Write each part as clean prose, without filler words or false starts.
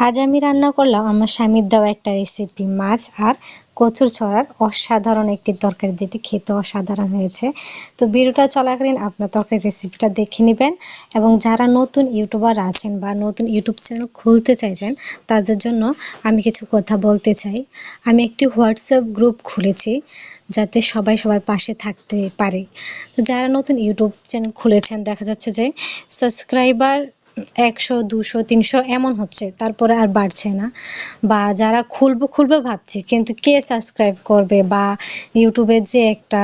আজ আমি রান্না করলাম আমার স্বামীর দেওয়া একটা রেসিপি মাছ আর কচুর ছড়ার অসাধারণ একটি তরকারি, যেটি খেতে অসাধারণ হয়েছে। তো ভিডিওটা চলাকালীন আপনার তরকারি রেসিপিটা দেখে নেবেন। এবং যারা নতুন ইউটিউবার আছেন বা নতুন ইউটিউব চ্যানেল খুলতে চাইছেন তাদের জন্য আমি কিছু কথা বলতে চাই। আমি একটি হোয়াটসঅ্যাপ গ্রুপ খুলেছি যাতে সবাই সবার পাশে থাকতে পারে। তো যারা নতুন ইউটিউব চ্যানেল খুলেছেন দেখা যাচ্ছে যে সাবস্ক্রাইবার 100 200 300 এমন হচ্ছে, তারপরে আর বাড়ছে না। বা যারা খুলবো ভাবছি কিন্তু কে সাবস্ক্রাইব করবে, বা ইউটিউবের যে একটা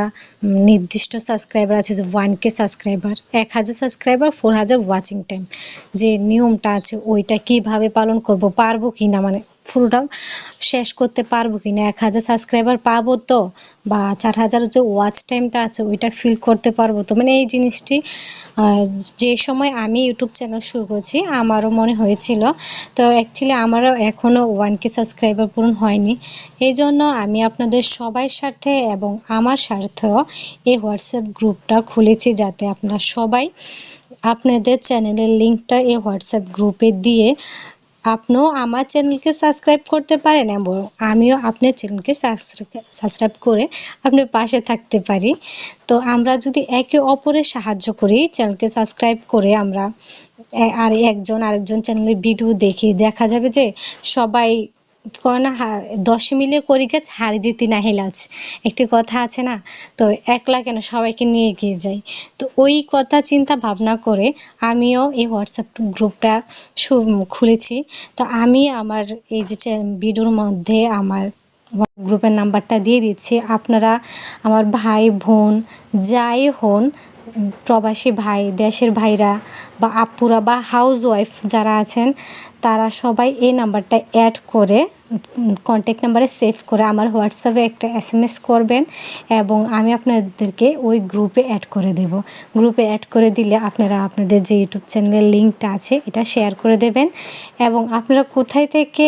নির্দিষ্ট সাবস্ক্রাইবার আছে যে 1K subscriber, 1000 subscriber 4000 watching time, যে নিয়মটা আছে ওইটা কিভাবে পালন করব, পারবো কিনা, মানে পুরোটা শেষ করতে পারবো কিনা, 1000 সাবস্ক্রাইবার পাবো তো, বা 4000 যে ওয়াচ টাইমটা আছে ওইটা ফিল করতে পারবো তো, মানে এই জিনিসটি যে সময় আমি ইউটিউব চ্যানেল শুরু করেছি আমারও মনে হয়েছিল। তো অ্যাকচুয়ালি আমারও এখনো 1K সাবস্ক্রাইবার পূরণ হয়নি। এই জন্য আমি আপনাদের সবার স্বার্থে এবং আমার স্বার্থেও এই হোয়াটসঅ্যাপ গ্রুপটা খুলেছি, যাতে আপনারা সবাই আপনাদের চ্যানেলের লিঙ্কটা এই হোয়াটসঅ্যাপ গ্রুপে দিয়ে আপনিও আমার চ্যানেলকে সাবস্ক্রাইব করতে পারেন এবং আমিও আপনার চ্যানেলকে সাবস্ক্রাইব করে আপনার পাশে থাকতে পারি। তো আমরা যদি একে অপরের সাহায্য করি, চ্যানেলকে সাবস্ক্রাইব করে আমরা আর একজন আরেকজন চ্যানেলের ভিডিও দেখি, দেখা যাবে যে সবাই কয় না, 10 মিলে করি কাজ হারি জিতি না হেলাজ, একটি কথা আছে না? তো একলা কেন, সবাইকে নিয়ে এগিয়ে যাই। তো ওই কথা চিন্তা ভাবনা করে আমিও এই হোয়াটসঅ্যাপ গ্রুপটা খুলেছি। তো আমি আমার এই যে ভিডিওর মধ্যে আমার গ্রুপের নাম্বারটা দিয়ে দিচ্ছি। আপনারা আমার ভাই বোন যাই হন, প্রবাসী ভাই, দেশের ভাইরা বা আপুরা বা হাউস ওয়াইফ যারা আছেন, তারা সবাই এই নাম্বারটা অ্যাড করে কন্ট্যাক্ট নাম্বারে সেভ করে আমার হোয়াটসঅ্যাপে একটা SMS করবেন এবং আমি আপনাদেরকে ওই গ্রুপে অ্যাড করে দেব। গ্রুপে অ্যাড করে দিলে আপনারা আপনাদের যে ইউটিউব চ্যানেলের লিঙ্কটা আছে এটা শেয়ার করে দেবেন। এবং আপনারা কোথায় থেকে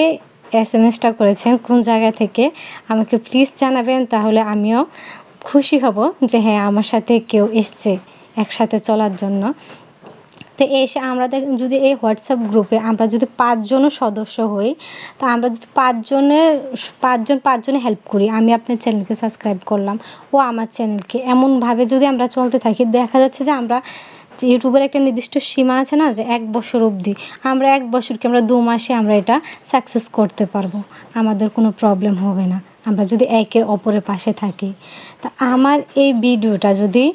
SMS-টা করেছেন, কোন জায়গা থেকে আমাকে প্লিজ জানাবেন, তাহলে আমিও খুশি হব যে হ্যাঁ আমার সাথে কেউ এসছে একসাথে চলার জন্য। তো এসে আমরা যদি এই হোয়াটসঅ্যাপ গ্রুপে আমরা যদি 5 জনও সদস্য হই, তা আমরা যদি 5জনে হেল্প করি, আমি আপনার চ্যানেলকে সাবস্ক্রাইব করলাম, ও আমার চ্যানেলকে, এমনভাবে যদি আমরা চলতে থাকি দেখা যাচ্ছে যে আমরা ইউটিউবের একটা নির্দিষ্ট সীমা আছে না, যে 1 বছর অবধি, আমরা 1 বছরকে আমরা 2 মাসে আমরা এটা সাকসেস করতে পারবো, আমাদের কোনো প্রবলেম হবে না আমরা যদি একে অপরের পাশে থাকি। তা আমার এই ভিডিওটা যদি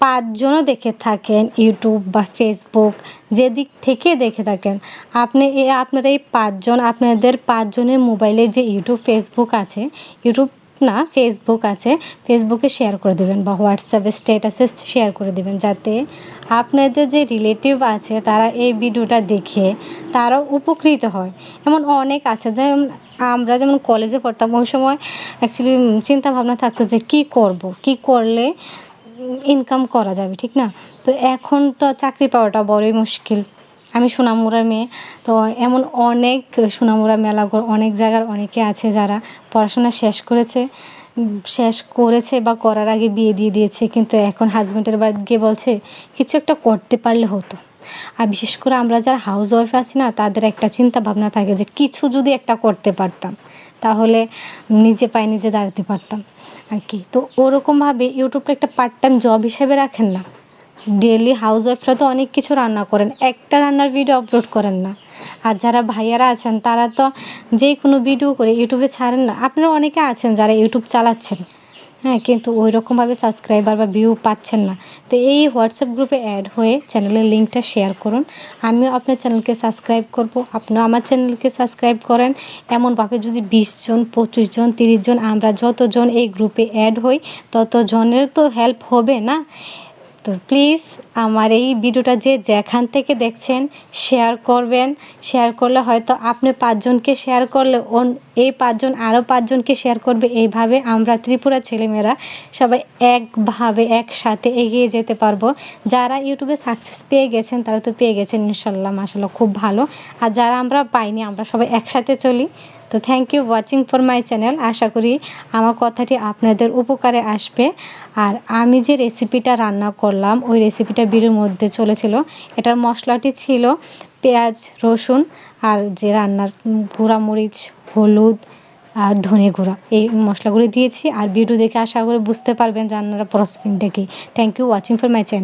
5 জনও দেখে থাকেন, ইউটিউব বা ফেসবুক যেদিক থেকে দেখে থাকেন, আপনারা এই 5 জন আপনাদের 5 জনের মোবাইলে যে ইউটিউব ফেসবুক আছে, ইউটিউব না ফেসবুক আছে, ফেসবুকে শেয়ার করে দেবেন বা হোয়াটসঅ্যাপে স্ট্যাটাসে শেয়ার করে দেবেন, যাতে আপনাদের যে রিলেটিভ আছে তারা এই ভিডিওটা দেখে তারাও উপকৃত হয়। এমন অনেক আছে, যেমন আমরা যেমন কলেজে পড়তাম ওই সময় অ্যাকচুয়ালি চিন্তা ভাবনা থাকতো যে কি করব, কি করলে ইনকাম করা যাবে, ঠিক না? তো এখন তো চাকরি পাওয়াটা বড়ই মুশকিল। আমি সোনামুড়ার মেয়ে, তো এমন অনেক সোনামুড়া মেলাঘর অনেক জায়গার অনেকে আছে যারা পড়াশোনা শেষ করেছে বা করার আগে বিয়ে দিয়ে দিয়েছে, কিন্তু এখন হাজবেন্ডের বাড়ি গিয়ে বলছে কিছু একটা করতে পারলে হতো। আর বিশেষ করে আমরা যারা হাউস ওয়াইফ আছি না, তাদের একটা চিন্তা ভাবনা থাকে যে কিছু যদি একটা করতে পারতাম তাহলে নিজে পায়ে নিজে দাঁড়াতে পারতাম আর কি। তো ওরকমভাবে ইউটিউবটা একটা পার্ট টাইম জব হিসেবে রাখেন না। ডেইলি হাউস ওয়াইফরা তো অনেক কিছু রান্না করেন, একটা রান্নার ভিডিও আপলোড করেন না। আর যারা ভাইয়ারা আছেন তারা তো যে কোনো ভিডিও করে ইউটিউবে ছাড়েন না। আপনারা অনেকে আছেন যারা ইউটিউব চালাচ্ছেন, হ্যাঁ, কিন্তু ওই রকমভাবে সাবস্ক্রাইবার বা ভিউ পাচ্ছেন না। তো এই হোয়াটসঅ্যাপ গ্রুপে অ্যাড হয়ে চ্যানেলের লিঙ্কটা শেয়ার করুন, আমিও আপনার চ্যানেলকে সাবস্ক্রাইব করব, আপনিও আমার চ্যানেলকে সাবস্ক্রাইব করেন। এমনভাবে যদি 20 জন 25 জন 30 জন আমরা যতজন এই গ্রুপে অ্যাড হই ততজনের তো হেল্প হবে না? তো প্লিজ আমার এই ভিডিওটা যে যেখান থেকে দেখছেন শেয়ার করবেন। শেয়ার করলে হয়তো আপনি 5 জনকে শেয়ার করলে এই 5 জন আরও 5 জনকে শেয়ার করবে। এইভাবে আমরা ত্রিপুরা ছেলেমেয়েরা সবাই একভাবে একসাথে এগিয়ে যেতে পারবো। যারা ইউটিউবে সাকসেস পেয়ে গেছেন তারা তো পেয়ে গেছেন ইনশাল্লাহ, মাশাল্লাহ, খুব ভালো। আর যারা আমরা পাইনি আমরা সবাই একসাথে চলি। তো তো thank you watching for my channel. আশা করি আমার কথাটি আপনাদের উপকারে আসবে। আর আমি যে রেসিপিটা রান্না করলাম ওই রেসিপিটা ভিডিওর মধ্যে চলেছিল। এটার মশলাটি ছিল পেঁয়াজ, রসুন আর যে রান্নার গুঁড়া মরিচ, হলুদ আর ধনে গুঁড়া, এই মশলাগুলো দিয়েছি। আর ভিডিও দেখে আশা করি বুঝতে পারবেন রান্নার প্রসেসিংটা কি। Thank you watching for my channel.